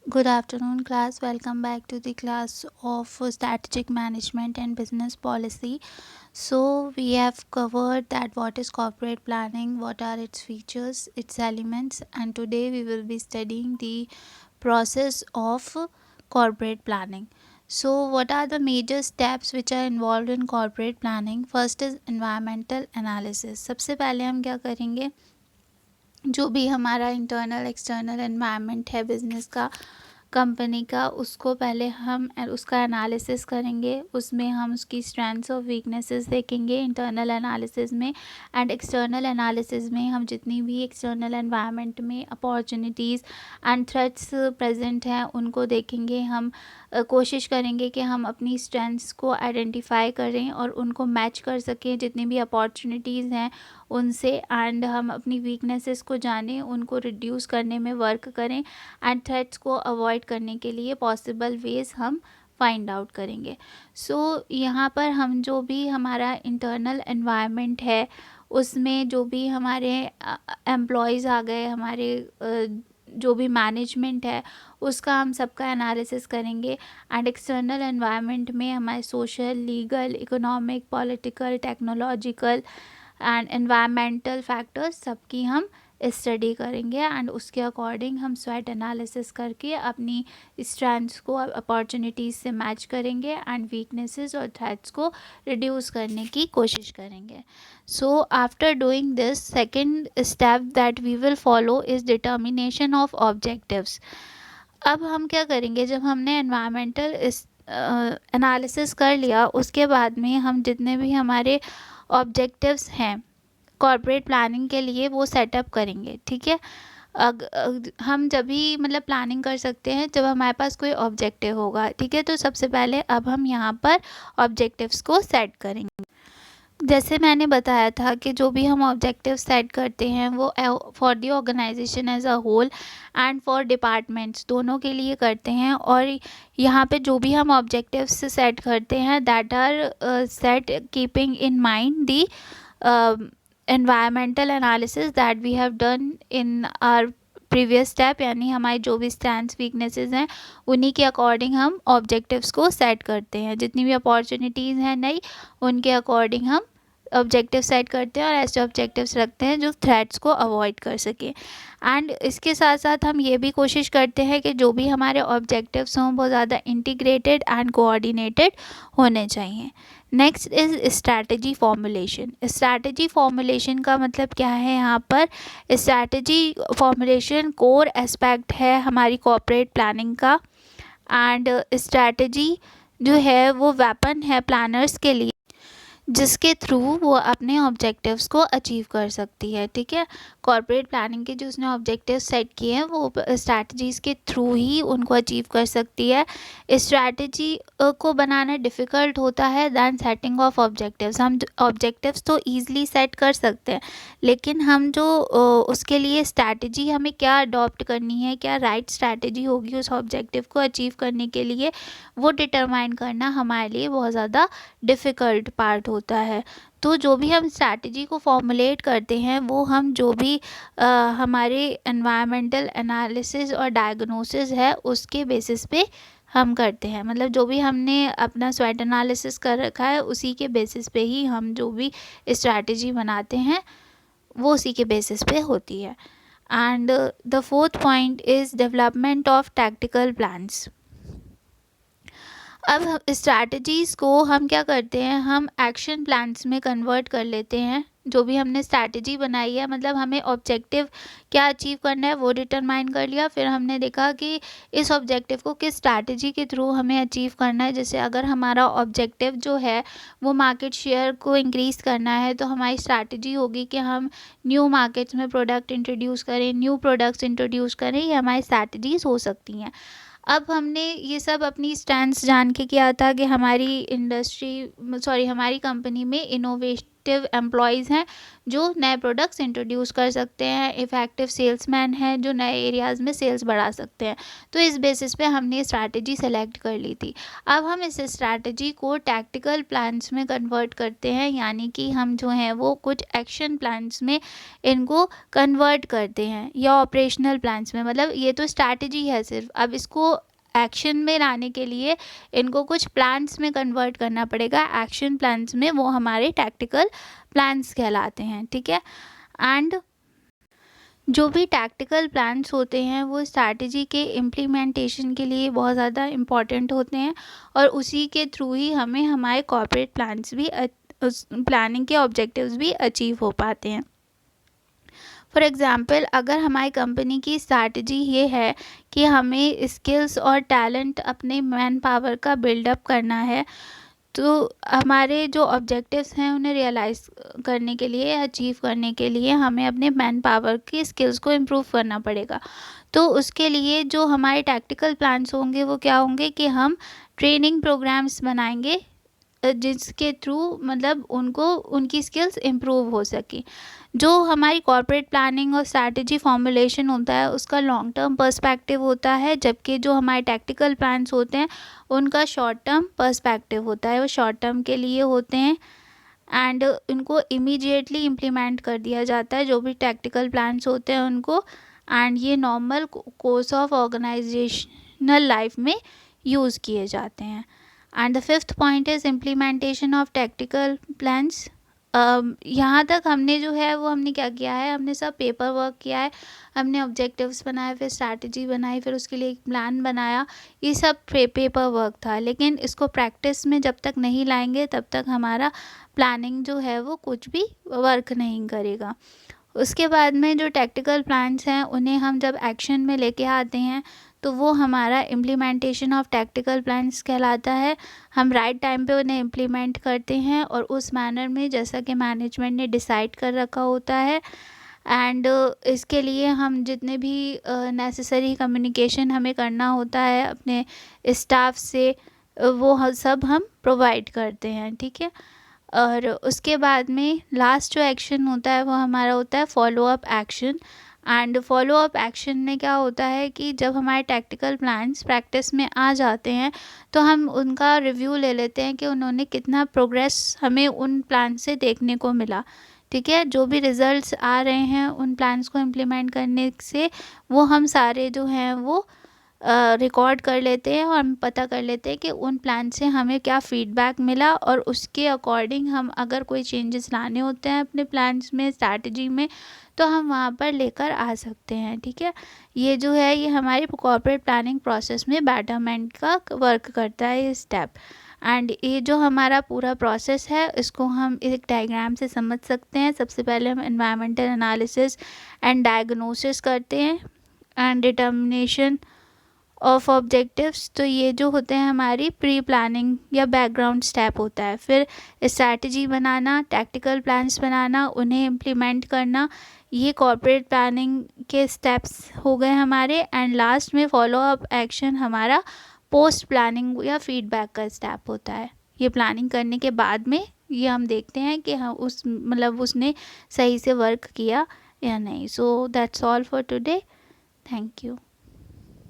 Good afternoon, class. Welcome back to the class of Strategic Management and Business Policy. So, we have covered that what is corporate planning, what are its features, its elements, and today we will be studying the process of corporate planning. So, what are the major steps which are involved in corporate planning? First is environmental analysis. सबसे पहले हम क्या करेंगे, जो भी हमारा internal external environment है business का, कंपनी का, उसको पहले हम उसका एनालिसिस करेंगे। उसमें हम उसकी स्ट्रेंथ्स और वीकनेसेस देखेंगे इंटरनल एनालिसिस में, एंड एक्सटर्नल एनालिसिस में हम जितनी भी एक्सटर्नल एनवायरनमेंट में अपॉर्चुनिटीज़ एंड थ्रेट्स प्रेजेंट हैं उनको देखेंगे। हम कोशिश करेंगे कि हम अपनी स्ट्रेंथ्स को आइडेंटिफाई करें और उनको मैच कर सकें जितनी भी अपॉर्चुनिटीज़ हैं उनसे, एंड हम अपनी वीकनेसेस को जानें, उनको रिड्यूस करने में वर्क करें, एंड थ्रेट्स को अवॉइड करने के लिए पॉसिबल वेज हम फाइंड आउट करेंगे। सो यहाँ पर हम जो भी हमारा इंटरनल एनवायरनमेंट है उसमें जो भी हमारे एम्प्लॉयज़ आ गए, हमारे जो भी मैनेजमेंट है उसका हम सबका एनालिसिस करेंगे। एंड एक्सटर्नल एनवायरनमेंट में हमारे social, legal, economic, political, technological and environmental factors सबकी हम स्टडी करेंगे, एंड उसके अकॉर्डिंग हम स्वैट एनालिसिस करके अपनी स्ट्रेंथ्स को अपॉर्चुनिटीज़ से मैच करेंगे एंड वीकनेसेस और थ्रेट्स को रिड्यूस करने की कोशिश करेंगे। So after doing this, second step that we will follow is determination of objectives. अब हम क्या करेंगे, जब हमने एनवायरमेंटल एनालिसिस कर लिया उसके बाद में हम जितने भी हमारे ऑब्जेक्टिव्स हैं कॉर्पोरेट प्लानिंग के लिए वो सेटअप करेंगे। ठीक है, हम जब भी मतलब प्लानिंग कर सकते हैं जब हमारे पास कोई ऑब्जेक्टिव होगा। ठीक है, तो सबसे पहले अब हम यहाँ पर ऑब्जेक्टिव्स को सेट करेंगे। जैसे मैंने बताया था कि जो भी हम ऑब्जेक्टिव सेट करते हैं वो for the organisation as a whole and for departments दोनों के लिए करते हैं। और यहाँ पे जो भी हम ऑब्जेक्टिव्स सेट करते हैं that are set keeping in mind the environmental analysis that we have done in our previous step, यानी हमारी जो भी स्ट्रेंथ्स वीकनेसेस हैं उन्हीं के अकॉर्डिंग हम ऑब्जेक्टिव्स को सेट करते हैं। जितनी भी अपॉर्चुनिटीज़ हैं नई उनके अकॉर्डिंग हम ऑब्जेक्टिव सेट करते हैं और ऐसे ऑब्जेक्टिव्स रखते हैं जो थ्रेट्स को अवॉइड कर सके। एंड इसके साथ साथ हम ये भी कोशिश करते हैं कि जो भी हमारे ऑब्जेक्टिव्स हों बहुत ज़्यादा इंटीग्रेटेड एंड कोऑर्डिनेटेड होने चाहिए। Next is strategy formulation. Strategy formulation का मतलब क्या है, यहाँ पर स्ट्रैटेजी फॉर्मुलेशन कोर एस्पेक्ट है हमारी कॉर्पोरेट प्लानिंग का। एंड स्ट्रैटेजी जो है वो वेपन है प्लानर्स के लिए जिसके थ्रू वो अपने ऑब्जेक्टिव्स को अचीव कर सकती है। ठीक है, कॉर्पोरेट प्लानिंग के जो उसने ऑब्जेक्टिव सेट किए हैं वो स्ट्रैटेजीज़ के थ्रू ही उनको अचीव कर सकती है। स्ट्रैटेजी को बनाना डिफ़िकल्ट होता है दैन सेटिंग ऑफ ऑब्जेक्टिव्स। हम ऑब्जेक्टिव्स तो ईज़िली सेट कर सकते हैं, लेकिन हम जो उसके लिए स्ट्रैटेजी हमें क्या अडॉप्ट करनी है, क्या राइट स्ट्रैटेजी होगी उस ऑब्जेक्टिव को अचीव करने के लिए, वो डिटरमाइन करना हमारे लिए बहुत ज़्यादा डिफ़िकल्ट पार्ट होता है। तो जो भी हम स्ट्रैटेजी को फॉर्मुलेट करते हैं वो हम जो भी हमारे एनवायरमेंटल एनालिसिस और डायग्नोसिस है उसके बेसिस पे हम करते हैं। मतलब जो भी हमने अपना स्वैट एनालिसिस कर रखा है उसी के बेसिस पे ही हम जो भी स्ट्रैटेजी बनाते हैं वो उसी के बेसिस पे होती है। And the fourth point is development of tactical plans. अब स्ट्रैटेजीज़ को हम क्या करते हैं, हम एक्शन प्लान्स में कन्वर्ट कर लेते हैं। जो भी हमने स्ट्रैटेजी बनाई है, मतलब हमें ऑब्जेक्टिव क्या अचीव करना है वो डिटरमाइन कर लिया, फिर हमने देखा कि इस ऑब्जेक्टिव को किस स्ट्रैटेजी के थ्रू हमें अचीव करना है। जैसे अगर हमारा ऑब्जेक्टिव जो है वो मार्केट शेयर को इंक्रीज़ करना है तो हमारी स्ट्रैटेजी होगी कि हम न्यू मार्केट्स में प्रोडक्ट इंट्रोड्यूस करें, न्यू प्रोडक्ट्स इंट्रोड्यूस करें, ये हमारी स्ट्रैटेजीज़ हो सकती हैं। अब हमने ये सब अपनी स्ट्रेंथ्स जान के किया था कि हमारी हमारी कंपनी में इफ़ेक्टिव एम्प्लॉयज़ हैं जो नए प्रोडक्ट्स इंट्रोड्यूस कर सकते हैं, इफ़ेक्टिव सेल्समैन हैं जो नए एरियाज़ में सेल्स बढ़ा सकते हैं। तो इस बेसिस पे हमने स्ट्रैटेजी सेलेक्ट कर ली थी। अब हम इस स्ट्रैटेजी को टैक्टिकल प्लान्स में कन्वर्ट करते हैं, यानी कि हम जो हैं वो कुछ एक्शन प्लान्स में इनको कन्वर्ट करते हैं या ऑपरेशनल प्लान्स में। मतलब ये तो स्ट्रैटेजी है सिर्फ, अब इसको एक्शन में लाने के लिए इनको कुछ प्लान्स में कन्वर्ट करना पड़ेगा। एक्शन प्लान्स में वो हमारे टैक्टिकल प्लान्स कहलाते हैं, ठीक है। एंड जो भी टैक्टिकल प्लान्स होते हैं वो स्ट्रैटेजी के इम्प्लीमेंटेशन के लिए बहुत ज़्यादा इम्पॉर्टेंट होते हैं और उसी के थ्रू ही हमें हमारे कॉर्पोरेट प्लान्स भी उस प्लानिंग के ऑब्जेक्टिव्स भी अचीव हो पाते हैं। फॉर एग्ज़ाम्पल, अगर हमारी कंपनी की स्ट्रैटेजी ये है कि हमें स्किल्स और टैलेंट अपने मैन पावर का बिल्डअप करना है, तो हमारे जो ऑब्जेक्टिव्स हैं उन्हें रियलाइज़ करने के लिए, अचीव करने के लिए हमें अपने मैन पावर की स्किल्स को इम्प्रूव करना पड़ेगा। तो उसके लिए जो हमारे टैक्टिकल प्लान्स होंगे वो क्या होंगे कि हम ट्रेनिंग प्रोग्राम्स बनाएंगे जिसके थ्रू मतलब उनको उनकी स्किल्स इम्प्रूव हो सके। जो हमारी कॉर्पोरेट प्लानिंग और स्ट्रैटेजी फॉर्मुलेशन होता है उसका लॉन्ग टर्म पर्सपेक्टिव होता है, जबकि जो हमारे टैक्टिकल प्लान्स होते हैं उनका शॉर्ट टर्म पर्सपेक्टिव होता है, वो शॉर्ट टर्म के लिए होते हैं एंड उनको इमीडिएटली इम्प्लीमेंट कर दिया जाता है जो भी टैक्टिकल प्लान्स होते हैं उनको। एंड ये normal course of organisational life में यूज़ किए जाते हैं। And the fifth point is implementation of tactical plans. यहाँ तक हमने जो है वो हमने क्या किया है, हमने सब पेपर वर्क किया है, हमने ऑब्जेक्टिव्स बनाए, फिर स्ट्रैटेजी बनाई, फिर उसके लिए एक प्लान बनाया, ये सब पेपर वर्क था। लेकिन इसको प्रैक्टिस में जब तक नहीं लाएंगे तब तक हमारा प्लानिंग जो है वो कुछ भी वर्क नहीं करेगा। उसके बाद में जो टैक्टिकल प्लान्स हैं उन्हें हम जब एक्शन में लेके आते हैं तो वो हमारा इम्प्लीमेंटेशन ऑफ टैक्टिकल प्लान्स कहलाता है। हम राइट टाइम पे उन्हें इम्प्लीमेंट करते हैं और उस मैनर में जैसा कि मैनेजमेंट ने डिसाइड कर रखा होता है। एंड इसके लिए हम जितने भी नेसेसरी कम्युनिकेशन हमें करना होता है अपने स्टाफ से वो सब हम प्रोवाइड करते हैं, ठीक है। और उसके बाद में लास्ट जो एक्शन होता है वो हमारा होता है follow up action. And follow up action में क्या होता है कि जब हमारे टैक्टिकल प्लान्स प्रैक्टिस में आ जाते हैं तो हम उनका रिव्यू ले लेते हैं कि उन्होंने कितना प्रोग्रेस हमें उन प्लान से देखने को मिला, ठीक है। जो भी रिजल्ट्स आ रहे हैं उन प्लान्स को इम्प्लीमेंट करने से वो हम सारे जो हैं वो रिकॉर्ड कर लेते हैं और हम पता कर लेते हैं कि उन प्लान से हमें क्या फीडबैक मिला और उसके अकॉर्डिंग हम अगर कोई चेंजेस लाने होते हैं अपने प्लान्स में, स्ट्रैटेजी में, तो हम वहाँ पर लेकर आ सकते हैं, ठीक है। ये जो है ये हमारी कॉर्पोरेट प्लानिंग प्रोसेस में बेटरमेंट का वर्क करता है ये स्टेप। एंड ये जो हमारा पूरा प्रोसेस है इसको हम एक डायग्राम से समझ सकते हैं। सबसे पहले हम एनवायरमेंटल एनालिसिस एंड डायग्नोसिस करते हैं एंड डिटर्मिनेशन ऑफ ऑब्जेक्टिव्स। तो ये जो होते हैं हमारी प्री प्लानिंग या बैकग्राउंड स्टेप होता है। फिर स्ट्रैटेजी बनाना, टैक्टिकल प्लान्स बनाना, उन्हें इम्प्लीमेंट करना, ये कॉर्पोरेट प्लानिंग के स्टेप्स हो गए हमारे। एंड लास्ट में फॉलो अप एक्शन हमारा पोस्ट प्लानिंग या फीडबैक का स्टेप होता है। ये प्लानिंग करने के बाद में ये हम देखते हैं कि हम उसने सही से वर्क किया या नहीं। So that's all for today. Thank you.